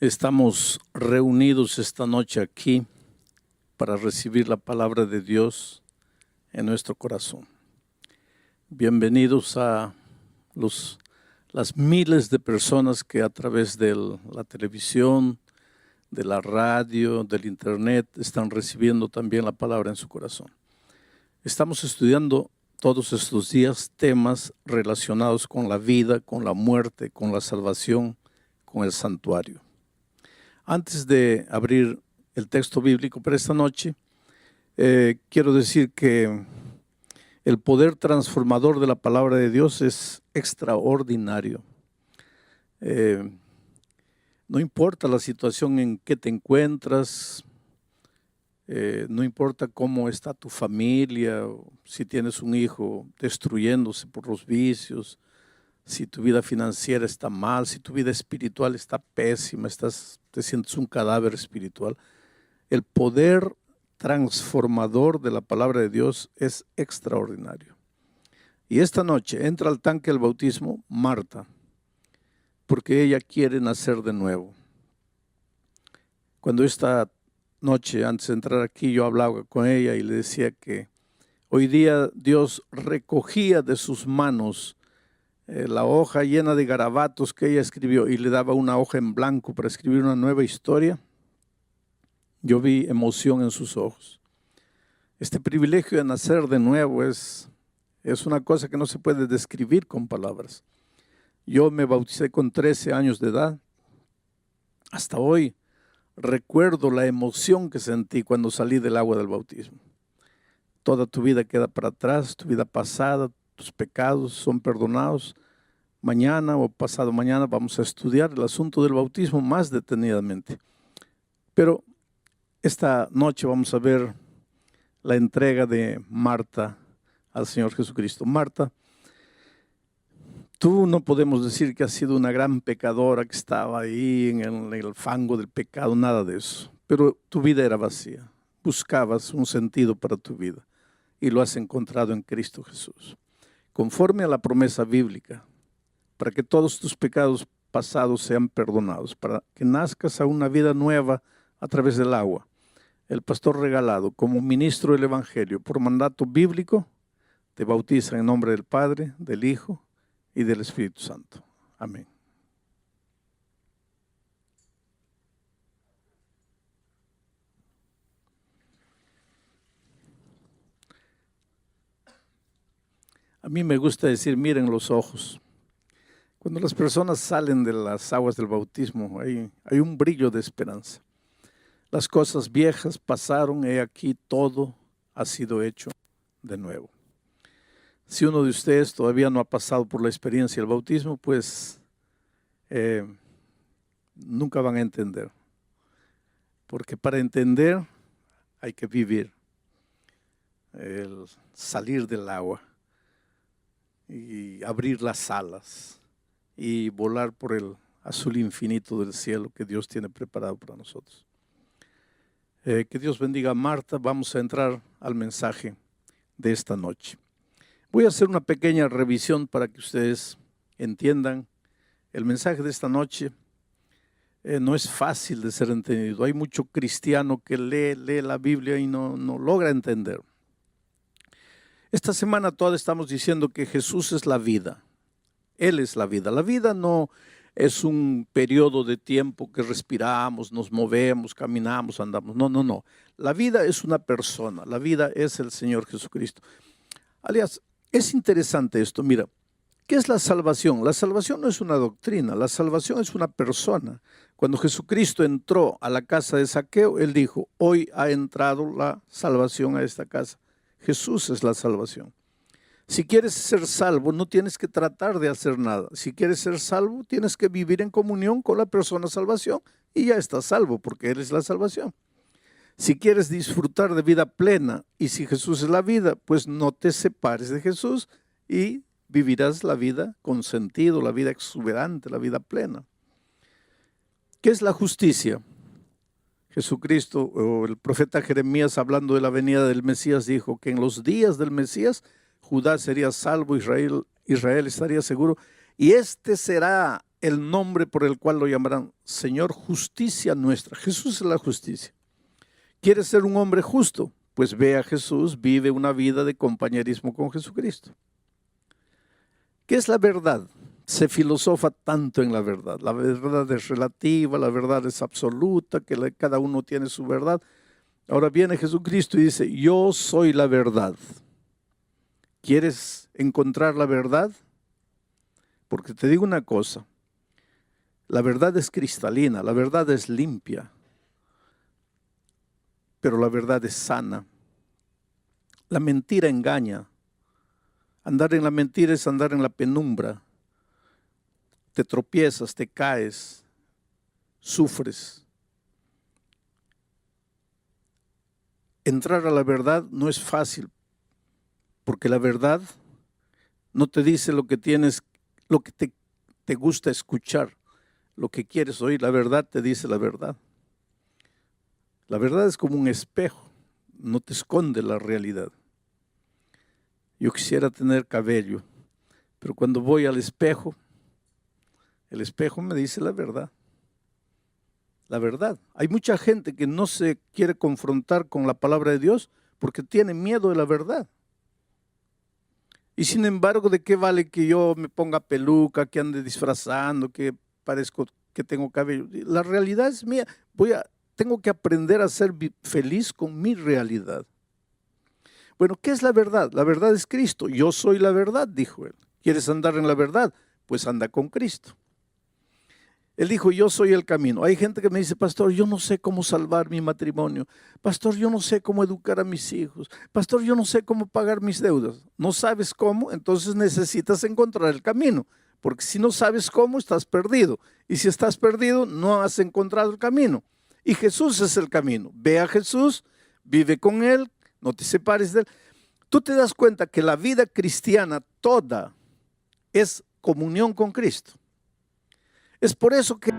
Estamos reunidos esta noche aquí para recibir la palabra de Dios en nuestro corazón. Bienvenidos a las miles de personas que a través de la televisión, de la radio, del internet están recibiendo también la palabra en su corazón. Estamos estudiando todos estos días temas relacionados con la vida, con la muerte, con la salvación, con el santuario. Antes de abrir el texto bíblico para esta noche, quiero decir que el poder transformador de la palabra de Dios es extraordinario. No importa la situación en que te encuentras, no importa cómo está tu familia, si tienes un hijo destruyéndose por los vicios, si tu vida financiera está mal, si tu vida espiritual está pésima, te sientes un cadáver espiritual. El poder transformador de la palabra de Dios es extraordinario. Y esta noche entra al tanque del bautismo Marta, porque ella quiere nacer de nuevo. Cuando esta noche, antes de entrar aquí, yo hablaba con ella y le decía que hoy día Dios recogía de sus manos la hoja llena de garabatos que ella escribió y le daba una hoja en blanco para escribir una nueva historia. Yo vi emoción en sus ojos. Este privilegio de nacer de nuevo es una cosa que no se puede describir con palabras. Yo me bauticé con 13 años de edad. Hasta hoy recuerdo la emoción que sentí cuando salí del agua del bautismo. Toda tu vida queda para atrás, tu vida pasada, tus pecados son perdonados. Mañana o pasado mañana vamos a estudiar el asunto del bautismo más detenidamente. Pero esta noche vamos a ver la entrega de Marta al Señor Jesucristo. Marta, tú no podemos decir que has sido una gran pecadora que estaba ahí en el fango del pecado, nada de eso. Pero tu vida era vacía. Buscabas un sentido para tu vida y lo has encontrado en Cristo Jesús. Conforme a la promesa bíblica, para que todos tus pecados pasados sean perdonados, para que nazcas a una vida nueva a través del agua. El pastor regalado, como ministro del Evangelio, por mandato bíblico, te bautiza en nombre del Padre, del Hijo y del Espíritu Santo. Amén. A mí me gusta decir, miren los ojos. Cuando las personas salen de las aguas del bautismo, hay un brillo de esperanza. Las cosas viejas pasaron, he aquí todo ha sido hecho de nuevo. Si uno de ustedes todavía no ha pasado por la experiencia del bautismo, pues nunca van a entender. Porque para entender hay que vivir, el salir del agua y abrir las alas y volar por el azul infinito del cielo que Dios tiene preparado para nosotros. Que Dios bendiga a Marta. Vamos a entrar al mensaje de esta noche. Voy a hacer una pequeña revisión para que ustedes entiendan. El mensaje de esta noche no es fácil de ser entendido. Hay mucho cristiano que lee la Biblia y no logra entender. Esta semana toda estamos diciendo que Jesús es la vida. Él es la vida. La vida no es un periodo de tiempo que respiramos, nos movemos, caminamos, andamos. No. La vida es una persona. La vida es el Señor Jesucristo. Aliás, es interesante esto. Mira, ¿qué es la salvación? La salvación no es una doctrina. La salvación es una persona. Cuando Jesucristo entró a la casa de Zaqueo, Él dijo, hoy ha entrado la salvación a esta casa. Jesús es la salvación. Si quieres ser salvo, no tienes que tratar de hacer nada. Si quieres ser salvo, tienes que vivir en comunión con la persona salvación y ya estás salvo porque Él es la salvación. Si quieres disfrutar de vida plena y si Jesús es la vida, pues no te separes de Jesús y vivirás la vida con sentido, la vida exuberante, la vida plena. ¿Qué es la justicia? Jesucristo o el profeta Jeremías, hablando de la venida del Mesías, dijo que en los días del Mesías Judá sería salvo, Israel estaría seguro, y este será el nombre por el cual lo llamarán Señor, justicia nuestra. Jesús es la justicia. ¿Quieres ser un hombre justo? Pues ve a Jesús, vive una vida de compañerismo con Jesucristo. ¿Qué es la verdad? Se filosofa tanto en la verdad. La verdad es relativa, la verdad es absoluta, que cada uno tiene su verdad. Ahora viene Jesucristo y dice, yo soy la verdad. ¿Quieres encontrar la verdad? Porque te digo una cosa, la verdad es cristalina, la verdad es limpia, pero la verdad es sana. La mentira engaña. Andar en la mentira es andar en la penumbra. Te tropiezas, te caes, sufres. Entrar a la verdad no es fácil, porque la verdad no te dice lo que tienes, lo que te gusta escuchar, lo que quieres oír. La verdad te dice la verdad. La verdad es como un espejo, no te esconde la realidad. Yo quisiera tener cabello, pero cuando voy al espejo, el espejo me dice la verdad. La verdad. Hay mucha gente que no se quiere confrontar con la palabra de Dios porque tiene miedo de la verdad. Y sin embargo, ¿de qué vale que yo me ponga peluca, que ande disfrazando, que parezco que tengo cabello? La realidad es mía. Tengo que aprender a ser feliz con mi realidad. Bueno, ¿qué es la verdad? La verdad es Cristo. Yo soy la verdad, dijo él. ¿Quieres andar en la verdad? Pues anda con Cristo. Él dijo, yo soy el camino. Hay gente que me dice, pastor, yo no sé cómo salvar mi matrimonio. Pastor, yo no sé cómo educar a mis hijos. Pastor, yo no sé cómo pagar mis deudas. ¿No sabes cómo? Entonces necesitas encontrar el camino. Porque si no sabes cómo, estás perdido. Y si estás perdido, no has encontrado el camino. Y Jesús es el camino. Ve a Jesús, vive con Él, no te separes de Él. Tú te das cuenta que la vida cristiana toda es comunión con Cristo. Es por eso que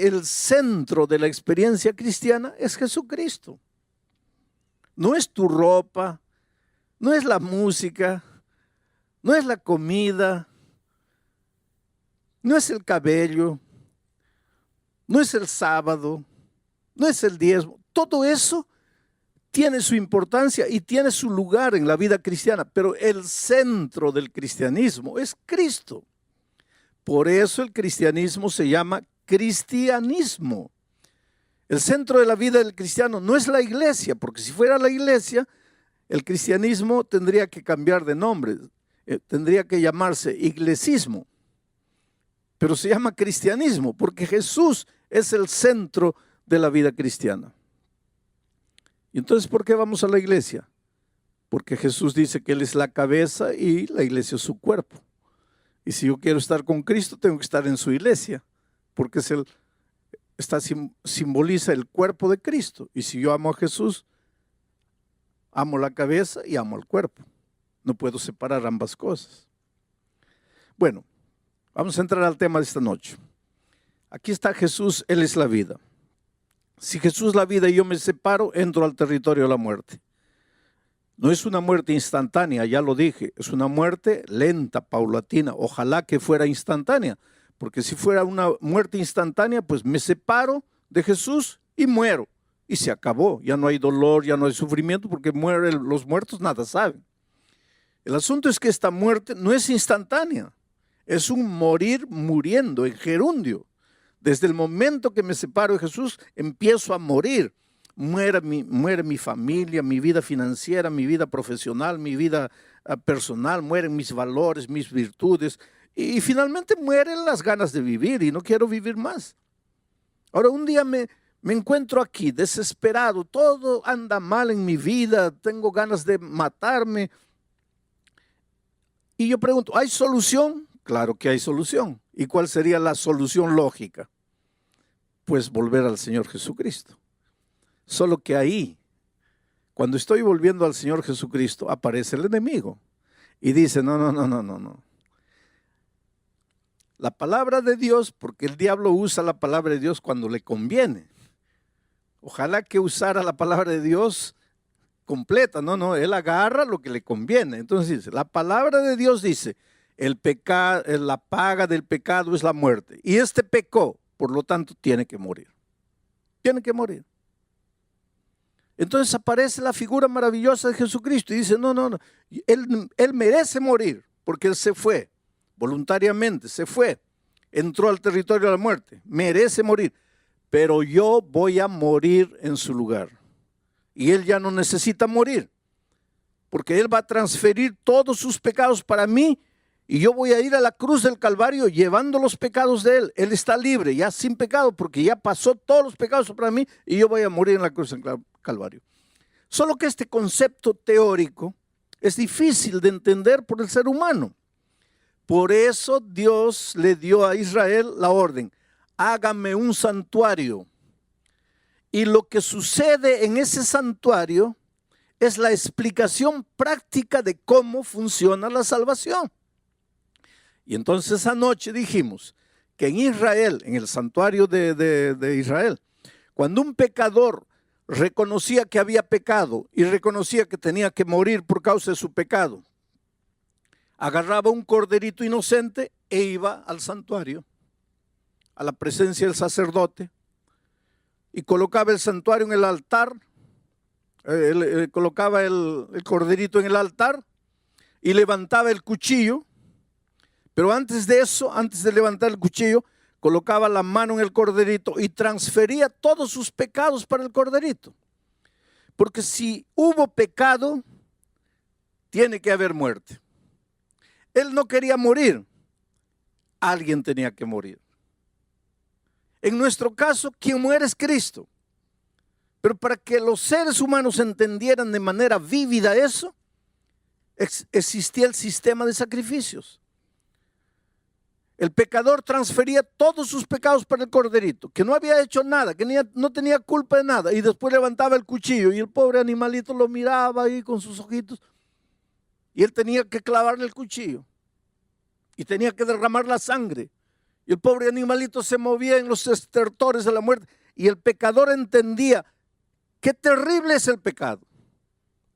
el centro de la experiencia cristiana es Jesucristo. No es tu ropa, no es la música, no es la comida, no es el cabello, no es el sábado, no es el diezmo. Todo eso tiene su importancia y tiene su lugar en la vida cristiana, pero el centro del cristianismo es Cristo. Por eso el cristianismo se llama cristianismo. El centro de la vida del cristiano no es la iglesia, porque si fuera la iglesia, el cristianismo tendría que cambiar de nombre, tendría que llamarse iglesismo, pero se llama cristianismo, porque Jesús es el centro de la vida cristiana. Y entonces, ¿por qué vamos a la iglesia? Porque Jesús dice que Él es la cabeza y la iglesia es su cuerpo. Y si yo quiero estar con Cristo, tengo que estar en su iglesia, porque simboliza el cuerpo de Cristo. Y si yo amo a Jesús, amo la cabeza y amo el cuerpo. No puedo separar ambas cosas. Bueno, vamos a entrar al tema de esta noche. Aquí está Jesús, Él es la vida. Si Jesús es la vida y yo me separo, entro al territorio de la muerte. No es una muerte instantánea, ya lo dije, es una muerte lenta, paulatina. Ojalá que fuera instantánea, porque si fuera una muerte instantánea, pues me separo de Jesús y muero. Y se acabó, ya no hay dolor, ya no hay sufrimiento, porque los muertos nada saben. El asunto es que esta muerte no es instantánea, es un morir muriendo en gerundio. Desde el momento que me separo de Jesús, empiezo a morir. Muere mi familia, mi vida financiera, mi vida profesional, mi vida personal, mueren mis valores, mis virtudes. Y finalmente mueren las ganas de vivir y no quiero vivir más. Ahora, un día me encuentro aquí desesperado, todo anda mal en mi vida, tengo ganas de matarme. Y yo pregunto, ¿hay solución? Claro que hay solución. ¿Y cuál sería la solución lógica? Pues volver al Señor Jesucristo. Solo que ahí, cuando estoy volviendo al Señor Jesucristo, aparece el enemigo y dice, no. La palabra de Dios, porque el diablo usa la palabra de Dios cuando le conviene. Ojalá que usara la palabra de Dios completa. No, él agarra lo que le conviene. Entonces dice, la palabra de Dios dice, la paga del pecado es la muerte. Y este pecó, por lo tanto tiene que morir. Tiene que morir. Entonces aparece la figura maravillosa de Jesucristo y dice, no, él merece morir porque él se fue, voluntariamente se fue, entró al territorio de la muerte, merece morir, pero yo voy a morir en su lugar. Y él ya no necesita morir, porque él va a transferir todos sus pecados para mí y yo voy a ir a la cruz del Calvario llevando los pecados de él. Él está libre, ya sin pecado, porque ya pasó todos los pecados para mí y yo voy a morir en la cruz del Calvario. Solo que este concepto teórico es difícil de entender por el ser humano. Por eso Dios le dio a Israel la orden, hágame un santuario. Y lo que sucede en ese santuario es la explicación práctica de cómo funciona la salvación. Y entonces anoche dijimos que en Israel, en el santuario de Israel, cuando un pecador reconocía que había pecado y reconocía que tenía que morir por causa de su pecado, agarraba un corderito inocente e iba al santuario, a la presencia del sacerdote, y colocaba el santuario en el altar, colocaba el corderito en el altar y levantaba el cuchillo. Pero antes de eso, antes de levantar el cuchillo, colocaba la mano en el corderito y transfería todos sus pecados para el corderito. Porque si hubo pecado, tiene que haber muerte. Él no quería morir, alguien tenía que morir. En nuestro caso, quien muere es Cristo. Pero para que los seres humanos entendieran de manera vívida eso, existía el sistema de sacrificios. El pecador transfería todos sus pecados para el corderito, que no había hecho nada, que no tenía culpa de nada, y después levantaba el cuchillo y el pobre animalito lo miraba ahí con sus ojitos y él tenía que clavarle el cuchillo y tenía que derramar la sangre y el pobre animalito se movía en los estertores de la muerte y el pecador entendía qué terrible es el pecado,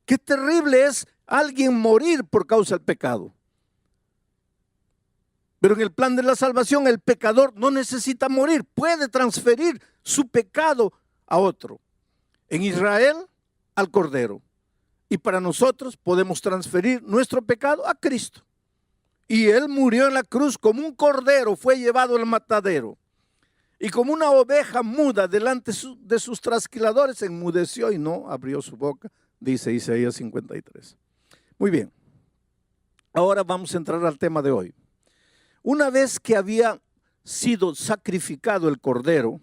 qué terrible es alguien morir por causa del pecado. Pero en el plan de la salvación el pecador no necesita morir, puede transferir su pecado a otro. En Israel al Cordero. Y para nosotros podemos transferir nuestro pecado a Cristo. Y Él murió en la cruz como un cordero, fue llevado al matadero. Y como una oveja muda delante de sus trasquiladores, enmudeció y no abrió su boca, dice Isaías 53. Muy bien, ahora vamos a entrar al tema de hoy. Una vez que había sido sacrificado el cordero,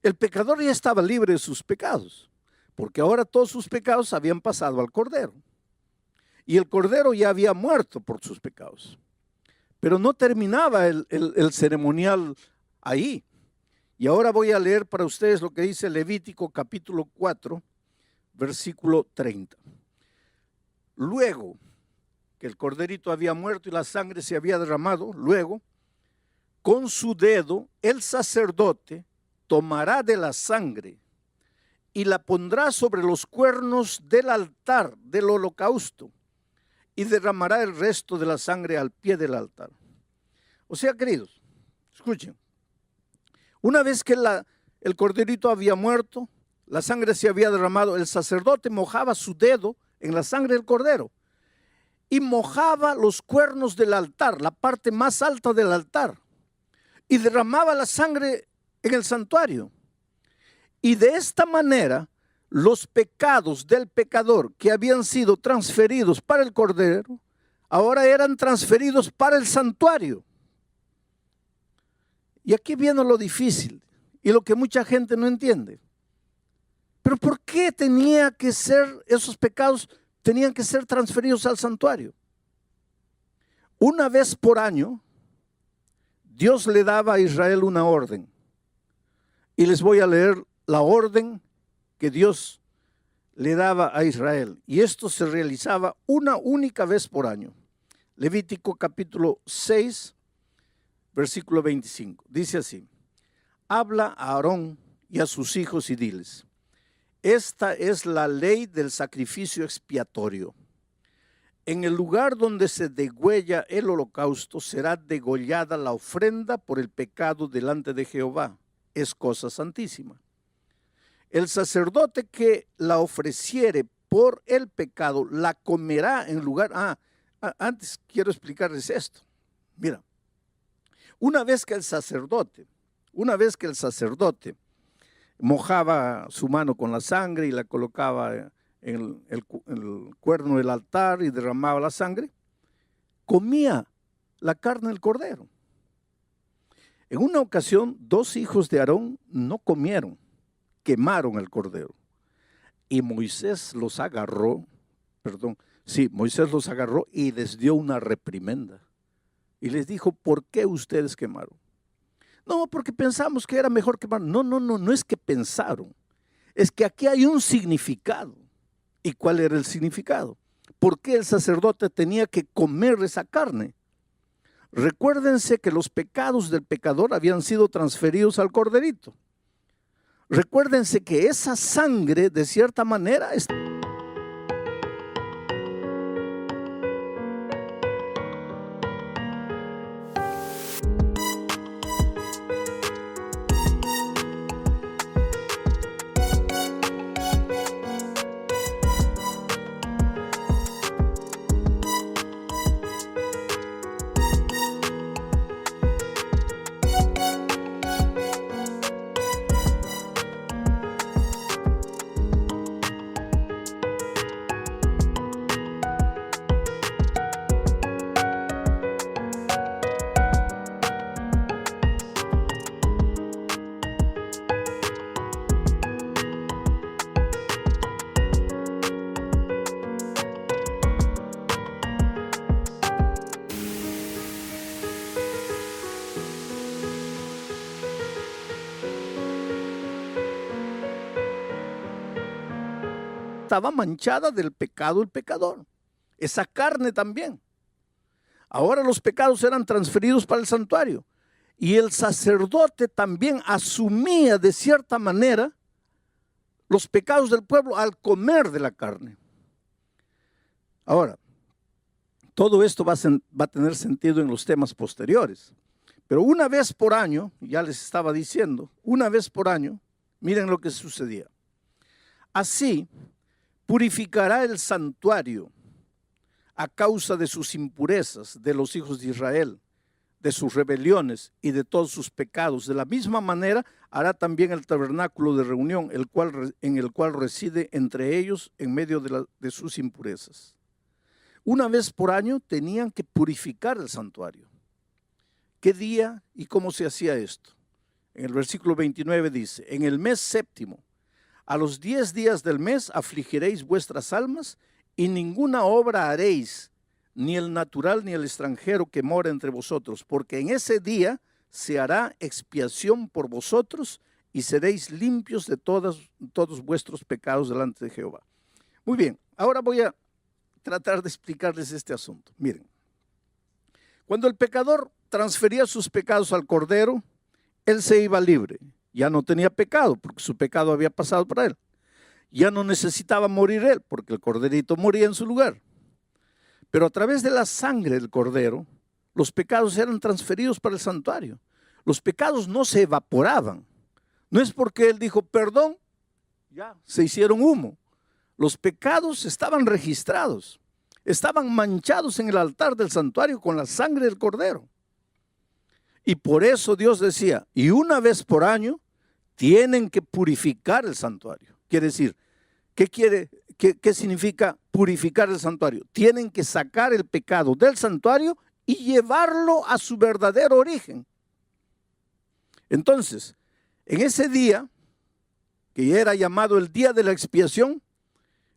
el pecador ya estaba libre de sus pecados, porque ahora todos sus pecados habían pasado al cordero. Y el cordero ya había muerto por sus pecados. Pero no terminaba el ceremonial ahí. Y ahora voy a leer para ustedes lo que dice Levítico capítulo 4, versículo 30. Luego que el corderito había muerto y la sangre se había derramado, luego, con su dedo, el sacerdote tomará de la sangre y la pondrá sobre los cuernos del altar del holocausto y derramará el resto de la sangre al pie del altar. O sea, queridos, escuchen, una vez que el corderito había muerto, la sangre se había derramado, el sacerdote mojaba su dedo en la sangre del cordero y mojaba los cuernos del altar, la parte más alta del altar, y derramaba la sangre en el santuario. Y de esta manera, los pecados del pecador que habían sido transferidos para el cordero, ahora eran transferidos para el santuario. Y aquí viene lo difícil y lo que mucha gente no entiende. Pero ¿por qué tenía que ser, esos pecados tenían que ser transferidos al santuario? Una vez por año, Dios le daba a Israel una orden. Y les voy a leer la orden que Dios le daba a Israel. Y esto se realizaba una única vez por año. Levítico capítulo 6, versículo 25. Dice así: habla a Aarón y a sus hijos y diles: esta es la ley del sacrificio expiatorio. En el lugar donde se degüella el holocausto será degollada la ofrenda por el pecado delante de Jehová. Es cosa santísima. El sacerdote que la ofreciere por el pecado la comerá en lugar... Antes quiero explicarles esto. Mira, una vez que el sacerdote mojaba su mano con la sangre y la colocaba en el cuerno del altar y derramaba la sangre, comía la carne del cordero. En una ocasión, 2 hijos de Aarón no comieron, quemaron el cordero. Y Moisés los agarró y les dio una reprimenda. Y les dijo: ¿por qué ustedes quemaron? No, porque pensamos que era mejor quemar. No es que pensaron. Es que aquí hay un significado. ¿Y cuál era el significado? ¿Por qué el sacerdote tenía que comer esa carne? Recuérdense que los pecados del pecador habían sido transferidos al corderito. Recuérdense que esa sangre, de cierta manera, estaba manchada del pecado del pecador. Esa carne también. Ahora los pecados eran transferidos para el santuario. Y el sacerdote también asumía de cierta manera los pecados del pueblo al comer de la carne. Ahora, todo esto va a tener sentido en los temas posteriores. Pero una vez por año, ya les estaba diciendo, una vez por año, miren lo que sucedía. Así purificará el santuario a causa de sus impurezas de los hijos de Israel, de sus rebeliones y de todos sus pecados. De la misma manera hará también el tabernáculo de reunión, en el cual reside entre ellos en medio de sus impurezas. Una vez por año tenían que purificar el santuario. ¿Qué día y cómo se hacía esto? En el versículo 29 dice: en el mes séptimo, a los 10 días del mes afligiréis vuestras almas y ninguna obra haréis, ni el natural ni el extranjero que mora entre vosotros, porque en ese día se hará expiación por vosotros y seréis limpios de todos vuestros pecados delante de Jehová. Muy bien, ahora voy a tratar de explicarles este asunto. Miren, cuando el pecador transfería sus pecados al cordero, él se iba libre. Ya no tenía pecado porque su pecado había pasado para él. Ya no necesitaba morir él porque el corderito moría en su lugar. Pero a través de la sangre del cordero, los pecados eran transferidos para el santuario. Los pecados no se evaporaban. No es porque él dijo perdón, ya se hicieron humo. Los pecados estaban registrados, estaban manchados en el altar del santuario con la sangre del cordero. Y por eso Dios decía, y una vez por año tienen que purificar el santuario. Quiere decir, ¿qué significa purificar el santuario? Tienen que sacar el pecado del santuario y llevarlo a su verdadero origen. Entonces, en ese día, que era llamado el día de la expiación,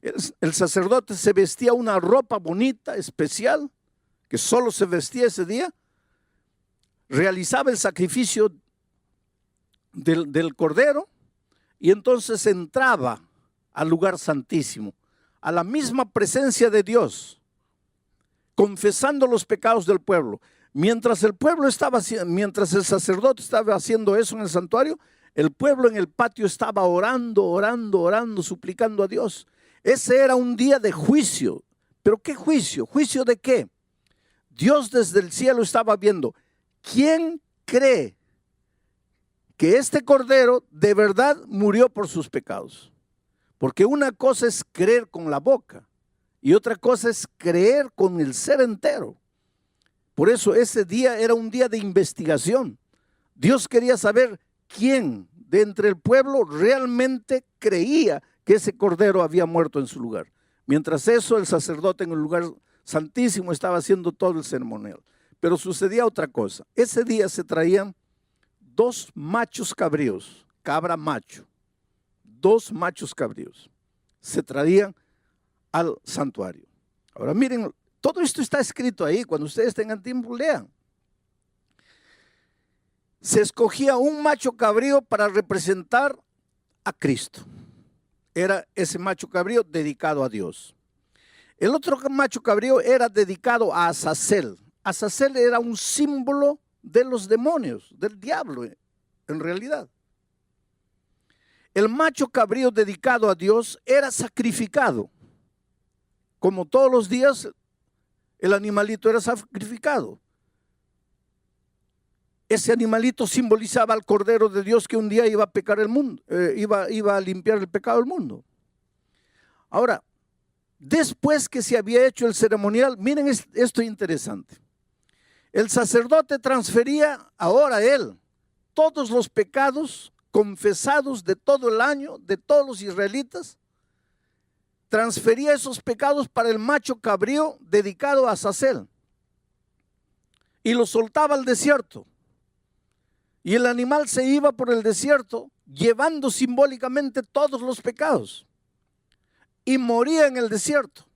el sacerdote se vestía una ropa bonita, especial, que solo se vestía ese día, realizaba el sacrificio del cordero y entonces entraba al lugar santísimo, a la misma presencia de Dios, confesando los pecados del pueblo. Mientras el sacerdote estaba haciendo eso en el santuario, el pueblo en el patio estaba orando, suplicando a Dios. Ese era un día de juicio. ¿Pero qué juicio? ¿Juicio de qué? Dios desde el cielo estaba viendo, ¿quién cree que este cordero de verdad murió por sus pecados? Porque una cosa es creer con la boca y otra cosa es creer con el ser entero. Por eso ese día era un día de investigación. Dios quería saber quién de entre el pueblo realmente creía que ese cordero había muerto en su lugar. Mientras eso, el sacerdote en el lugar santísimo estaba haciendo todo el ceremonial. Pero sucedía otra cosa. Ese día se traían 2 machos cabríos, cabra macho, 2 machos cabríos, se traían al santuario. Ahora miren, todo esto está escrito ahí, cuando ustedes tengan tiempo lean. Se escogía un macho cabrío para representar a Cristo. Era ese macho cabrío dedicado a Dios. El otro macho cabrío era dedicado a Azazel. Azazel era un símbolo de los demonios, del diablo en realidad. El macho cabrío dedicado a Dios era sacrificado. Como todos los días, el animalito era sacrificado. Ese animalito simbolizaba al Cordero de Dios que un día iba a pecar el mundo, iba a limpiar el pecado del mundo. Ahora, después que se había hecho el ceremonial, miren esto interesante. El sacerdote transfería ahora él todos los pecados confesados de todo el año, de todos los israelitas, transfería esos pecados para el macho cabrío dedicado a Azazel y lo soltaba al desierto. Y el animal se iba por el desierto llevando simbólicamente todos los pecados y moría en el desierto,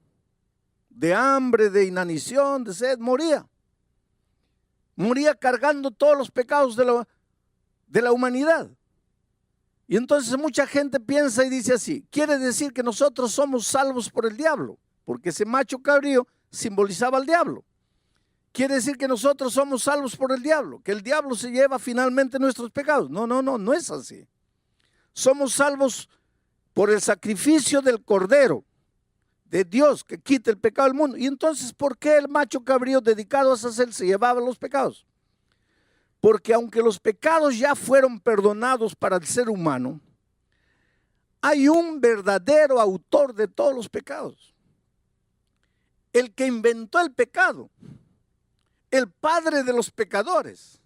de hambre, de inanición, de sed, moría cargando todos los pecados de la humanidad. Y entonces mucha gente piensa y dice así, quiere decir que nosotros somos salvos por el diablo, porque ese macho cabrío simbolizaba al diablo. Quiere decir que nosotros somos salvos por el diablo, que el diablo se lleva finalmente nuestros pecados. No es así. Somos salvos por el sacrificio del Cordero de Dios que quita el pecado del mundo. Y entonces, ¿por qué el macho cabrío dedicado a Azazel se llevaba los pecados? Porque aunque los pecados ya fueron perdonados para el ser humano, hay un verdadero autor de todos los pecados. El que inventó el pecado, el padre de los pecadores,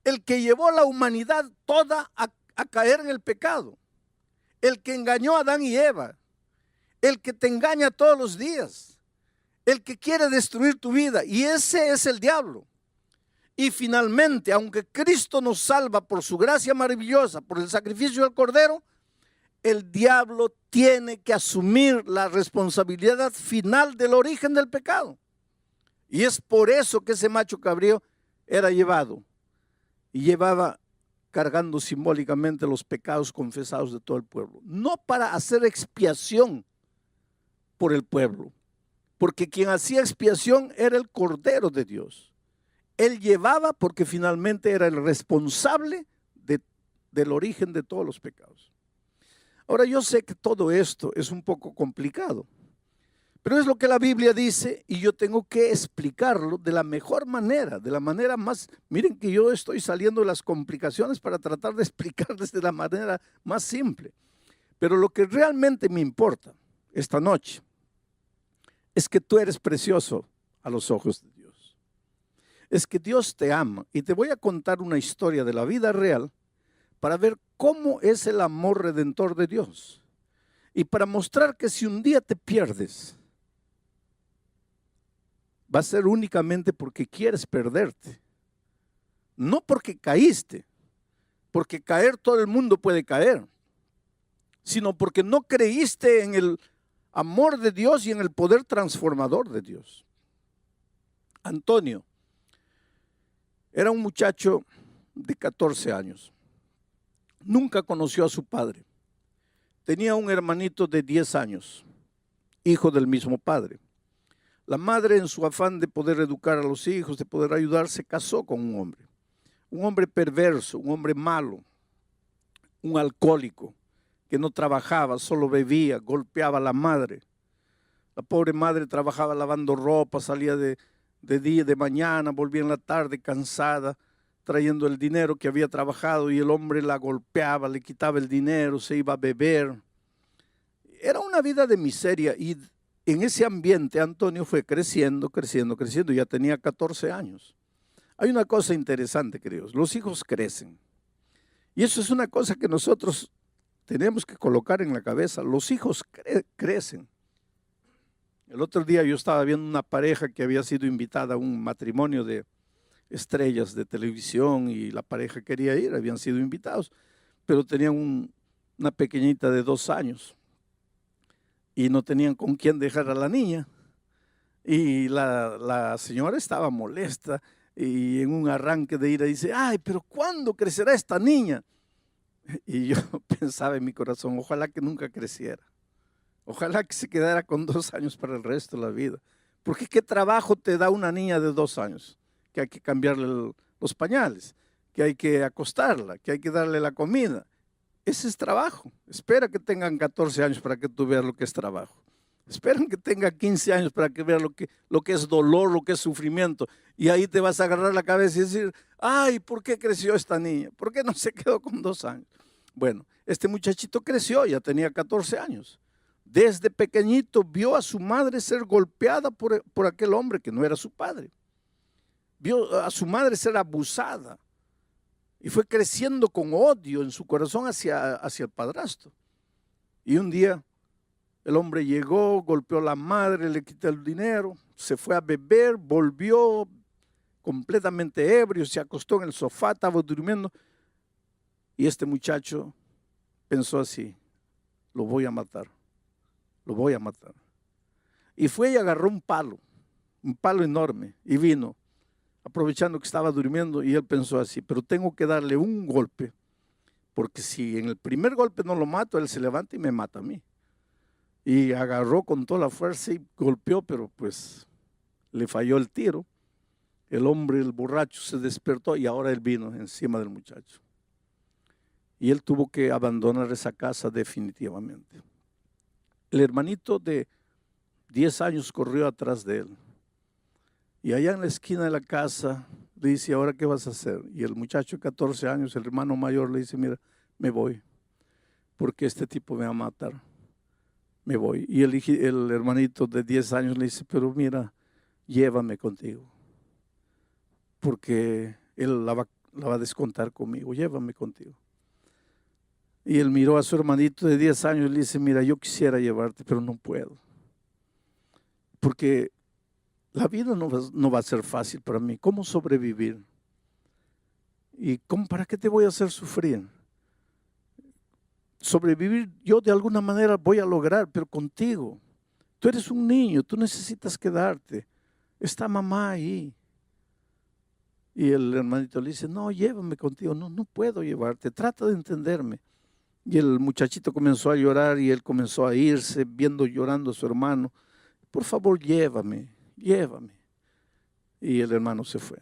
el que llevó a la humanidad toda a caer en el pecado, el que engañó a Adán y Eva, el que te engaña todos los días, el que quiere destruir tu vida, y ese es el diablo. Y finalmente, aunque Cristo nos salva por su gracia maravillosa, por el sacrificio del Cordero, el diablo tiene que asumir la responsabilidad final del origen del pecado. Y es por eso que ese macho cabrío era llevado y llevaba cargando simbólicamente los pecados confesados de todo el pueblo. No para hacer expiación por el pueblo, porque quien hacía expiación era el Cordero de Dios. Él llevaba porque finalmente era el responsable del origen de todos los pecados. Ahora yo sé que todo esto es un poco complicado, pero es lo que la Biblia dice y yo tengo que explicarlo de la mejor manera, de la manera más, miren que yo estoy saliendo de las complicaciones para tratar de explicarles de la manera más simple. Pero lo que realmente me importa esta noche es que tú eres precioso a los ojos de Dios. es que Dios te ama. Y te voy a contar una historia de la vida real para ver cómo es el amor redentor de Dios. Y para mostrar que si un día te pierdes, va a ser únicamente porque quieres perderte. No porque caíste, porque caer todo el mundo puede caer, sino porque no creíste en el amor de Dios y en el poder transformador de Dios. Antonio era un muchacho de 14 años. Nunca conoció a su padre. Tenía un hermanito de 10 años, hijo del mismo padre. La madre, en su afán de poder educar a los hijos, de poder ayudar, se casó con un hombre perverso, un hombre malo, un alcohólico que no trabajaba, solo bebía, golpeaba a la madre. La pobre madre trabajaba lavando ropa, salía de día, de mañana, volvía en la tarde cansada, trayendo el dinero que había trabajado, y el hombre la golpeaba, le quitaba el dinero, se iba a beber. Era una vida de miseria, y en ese ambiente Antonio fue creciendo, ya tenía 14 años. Hay una cosa interesante, queridos, los hijos crecen. Y eso es una cosa que nosotros tenemos que colocar en la cabeza. Los hijos crecen. El otro día yo estaba viendo una pareja que había sido invitada a un matrimonio de estrellas de televisión, y la pareja quería ir, habían sido invitados, pero tenían una pequeñita de 2 años y no tenían con quién dejar a la niña. Y la señora estaba molesta, y en un arranque de ira dice: ay, pero ¿cuándo crecerá esta niña? Y yo pensaba en mi corazón, ojalá que nunca creciera. Ojalá que se quedara con 2 años para el resto de la vida. Porque ¿qué trabajo te da una niña de 2 años? Que hay que cambiarle los pañales, que hay que acostarla, que hay que darle la comida. Ese es trabajo. Espera que tengan 14 años para que tú veas lo que es trabajo. Esperan que tenga 15 años para que veas lo que es dolor, lo que es sufrimiento. Y ahí te vas a agarrar la cabeza y decir: ay, ¿por qué creció esta niña? ¿Por qué no se quedó con 2 años? Bueno, este muchachito creció, ya tenía 14 años. Desde pequeñito vio a su madre ser golpeada por aquel hombre que no era su padre. Vio a su madre ser abusada y fue creciendo con odio en su corazón hacia el padrastro. Y un día el hombre llegó, golpeó a la madre, le quitó el dinero, se fue a beber, volvió completamente ebrio, se acostó en el sofá, estaba durmiendo. Y este muchacho pensó así: lo voy a matar, lo voy a matar. Y fue y agarró un palo enorme, y vino, aprovechando que estaba durmiendo, y él pensó así: pero tengo que darle un golpe, porque si en el primer golpe no lo mato, él se levanta y me mata a mí. Y agarró con toda la fuerza y golpeó, pero pues le falló el tiro. El hombre, el borracho, se despertó, y ahora él vino encima del muchacho. Y él tuvo que abandonar esa casa definitivamente. El hermanito de 10 años corrió atrás de él. Y allá en la esquina de la casa le dice: ¿ahora qué vas a hacer? Y el muchacho de 14 años, el hermano mayor, le dice: mira, me voy, porque este tipo me va a matar. Me voy. Y el hermanito de 10 años le dice: pero mira, llévame contigo, porque él la va a descontar conmigo, llévame contigo. Y él miró a su hermanito de 10 años y le dice: mira, yo quisiera llevarte, pero no puedo, porque la vida no va a ser fácil para mí. ¿Cómo sobrevivir? ¿Y para qué te voy a hacer sufrir? Sobrevivir yo de alguna manera voy a lograr, pero contigo. Tú eres un niño, tú necesitas quedarte. Está mamá ahí. Y el hermanito le dice: no, llévame contigo. No, no puedo llevarte, trata de entenderme. Y el muchachito comenzó a llorar, y él comenzó a irse, viendo llorando a su hermano: por favor, llévame, llévame. Y el hermano se fue.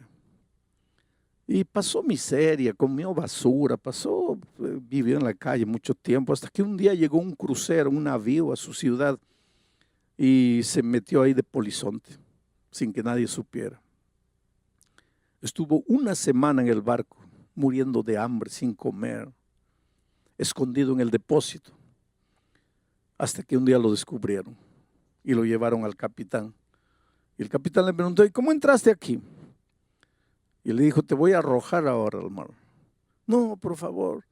Y pasó miseria, comió basura, vivió en la calle mucho tiempo, hasta que un día llegó un crucero, un navío a su ciudad, y se metió ahí de polizonte, sin que nadie supiera. Estuvo una semana en el barco, muriendo de hambre, sin comer, escondido en el depósito, hasta que un día lo descubrieron y lo llevaron al capitán. Y el capitán le preguntó: ¿y cómo entraste aquí? Y le dijo, te voy a arrojar ahora al mar. No, por favor.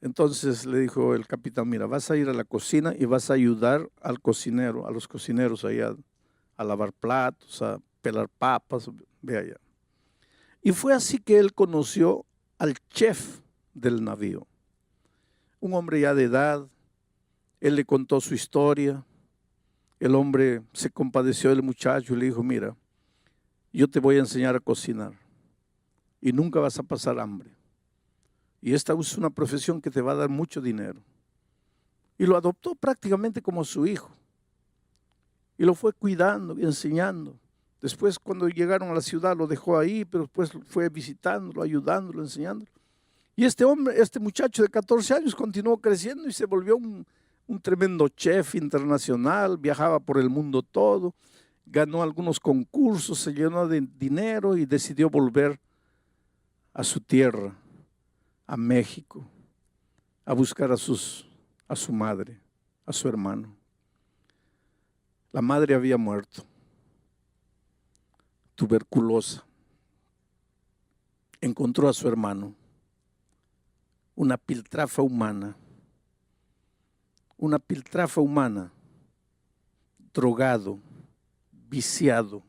Entonces le dijo el capitán, mira, vas a ir a la cocina y vas a ayudar al cocinero, a los cocineros allá, a lavar platos, a pelar papas, ve allá. Y fue así que él conoció al chef del navío, un hombre ya de edad. Él le contó su historia. El hombre se compadeció del muchacho y le dijo, mira, yo te voy a enseñar a cocinar y nunca vas a pasar hambre. Y esta es una profesión que te va a dar mucho dinero. Y lo adoptó prácticamente como su hijo. Y lo fue cuidando y enseñando. Después, cuando llegaron a la ciudad, lo dejó ahí, pero después fue visitándolo, ayudándolo, enseñándolo. Y este hombre, este muchacho de 14 años continuó creciendo y se volvió un tremendo chef internacional, viajaba por el mundo todo, ganó algunos concursos, se llenó de dinero y decidió volver a su tierra, a México, a buscar a su madre, a su hermano. La madre había muerto, tuberculosa. Encontró a su hermano, una piltrafa humana, drogado, viciado.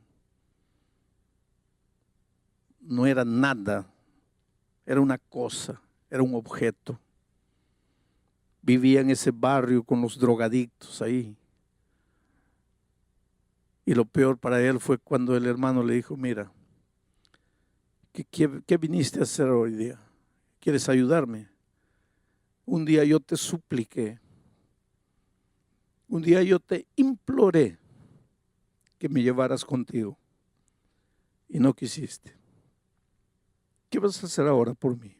No era nada, era una cosa, era un objeto. Vivía en ese barrio con los drogadictos ahí. Y lo peor para él fue cuando el hermano le dijo, mira, ¿qué viniste a hacer hoy día? ¿Quieres ayudarme? Un día yo te supliqué, un día yo te imploré que me llevaras contigo y no quisiste. ¿Qué vas a hacer ahora por mí?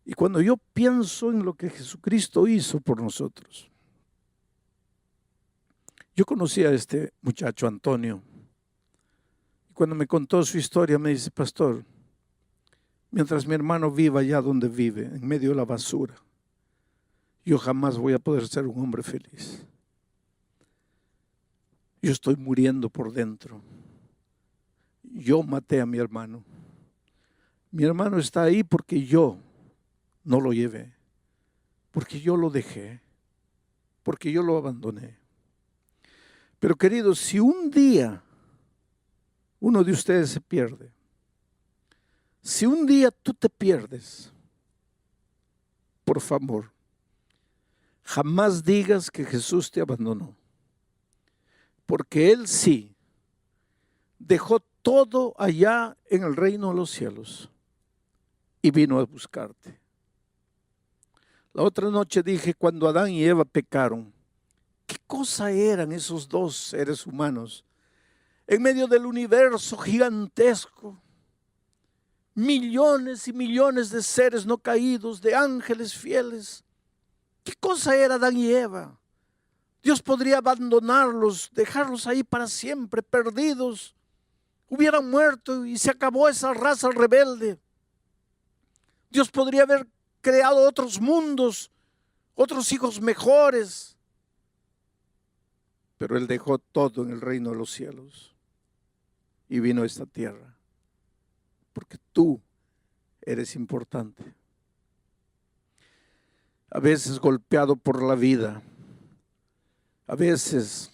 Y cuando yo pienso en lo que Jesucristo hizo por nosotros, yo conocí a este muchacho Antonio. Y cuando me contó su historia me dice, pastor, mientras mi hermano viva allá donde vive, en medio de la basura, yo jamás voy a poder ser un hombre feliz. Yo estoy muriendo por dentro. Yo maté a mi hermano. Mi hermano está ahí porque yo no lo llevé, porque yo lo dejé, porque yo lo abandoné. Pero queridos, si un día uno de ustedes se pierde, si un día tú te pierdes, por favor, jamás digas que Jesús te abandonó, porque Él sí dejó todo allá en el reino de los cielos y vino a buscarte. La otra noche dije, cuando Adán y Eva pecaron, ¿qué cosa eran esos dos seres humanos en medio del universo gigantesco? Millones y millones de seres no caídos, de ángeles fieles. ¿Qué cosa era Adán y Eva? Dios podría abandonarlos, dejarlos ahí para siempre, perdidos. Hubieran muerto y se acabó esa raza rebelde. Dios podría haber creado otros mundos, otros hijos mejores. Pero Él dejó todo en el reino de los cielos y vino a esta tierra. Porque tú eres importante. A veces golpeado por la vida, a veces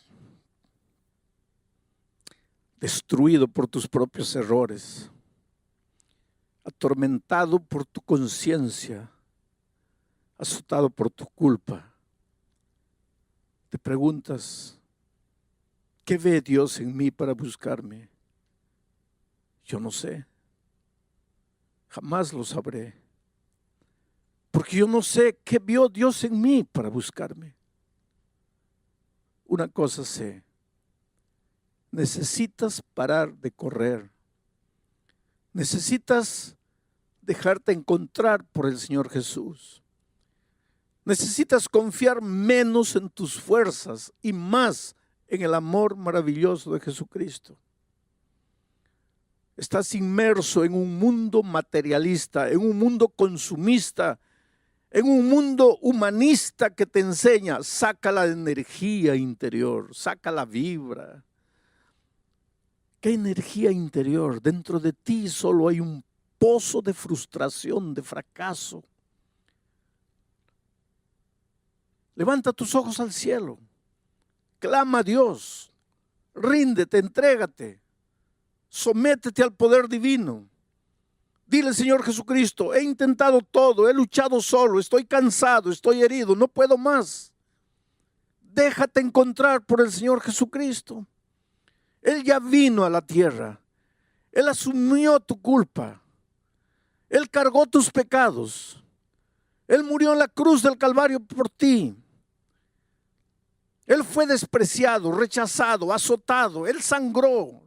destruido por tus propios errores, atormentado por tu conciencia, azotado por tu culpa. Te preguntas, ¿qué ve Dios en mí para buscarme? Yo no sé. Jamás lo sabré. Porque yo no sé qué vio Dios en mí para buscarme. Una cosa sé. Necesitas parar de correr. Necesitas dejarte encontrar por el Señor Jesús. Necesitas confiar menos en tus fuerzas y más en el amor maravilloso de Jesucristo. Estás inmerso en un mundo materialista, en un mundo consumista, en un mundo humanista que te enseña, saca la energía interior, saca la vibra. ¿Qué energía interior? Dentro de ti solo hay un pozo de frustración, de fracaso. Levanta tus ojos al cielo. Clama a Dios. Ríndete, entrégate. Sométete al poder divino. Dile, Señor Jesucristo, he intentado todo, he luchado solo, estoy cansado, estoy herido, no puedo más. Déjate encontrar por el Señor Jesucristo. Él ya vino a la tierra. Él asumió tu culpa. Él cargó tus pecados. Él murió en la cruz del Calvario por ti. Él fue despreciado, rechazado, azotado. Él sangró.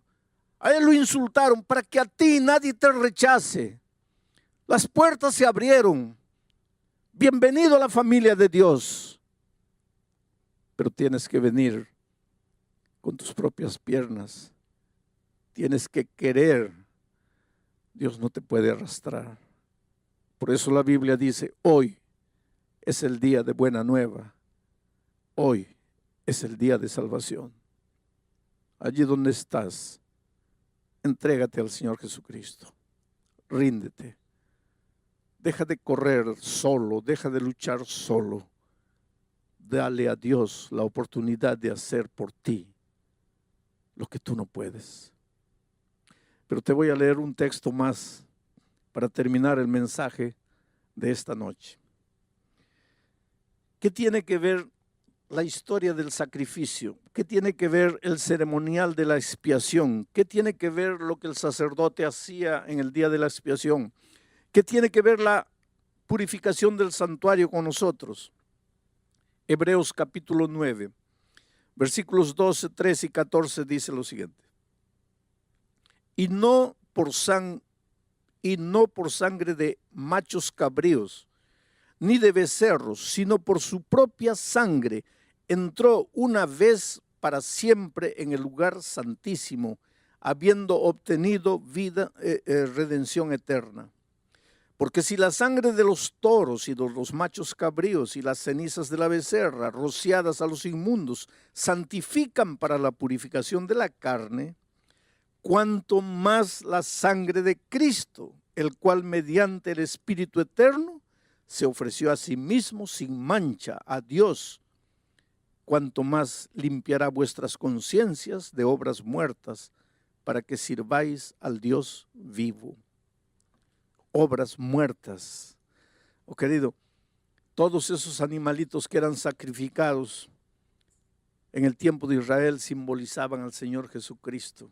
A Él lo insultaron para que a ti nadie te rechace. Las puertas se abrieron. Bienvenido a la familia de Dios. Pero tienes que venir con tus propias piernas. Tienes que querer. Dios no te puede arrastrar. Por eso la Biblia dice, hoy es el día de buena nueva. Hoy es el día de salvación. Allí donde estás, entrégate al Señor Jesucristo. Ríndete. Deja de correr solo, deja de luchar solo. Dale a Dios la oportunidad de hacer por ti lo que tú no puedes. Pero te voy a leer un texto más para terminar el mensaje de esta noche. ¿Qué tiene que ver la historia del sacrificio? ¿Qué tiene que ver el ceremonial de la expiación? ¿Qué tiene que ver lo que el sacerdote hacía en el día de la expiación? ¿Qué tiene que ver la purificación del santuario con nosotros? Hebreos capítulo 9, versículos 12, 13 y 14 dice lo siguiente. Y no por sangre de machos cabríos, ni de becerros, sino por su propia sangre, entró una vez para siempre en el lugar santísimo, habiendo obtenido redención eterna. Porque si la sangre de los toros y de los machos cabríos y las cenizas de la becerra, rociadas a los inmundos, santifican para la purificación de la carne, cuanto más la sangre de Cristo, el cual mediante el Espíritu eterno se ofreció a sí mismo sin mancha a Dios, cuanto más limpiará vuestras conciencias de obras muertas para que sirváis al Dios vivo. Obras muertas. Oh querido, todos esos animalitos que eran sacrificados en el tiempo de Israel simbolizaban al Señor Jesucristo.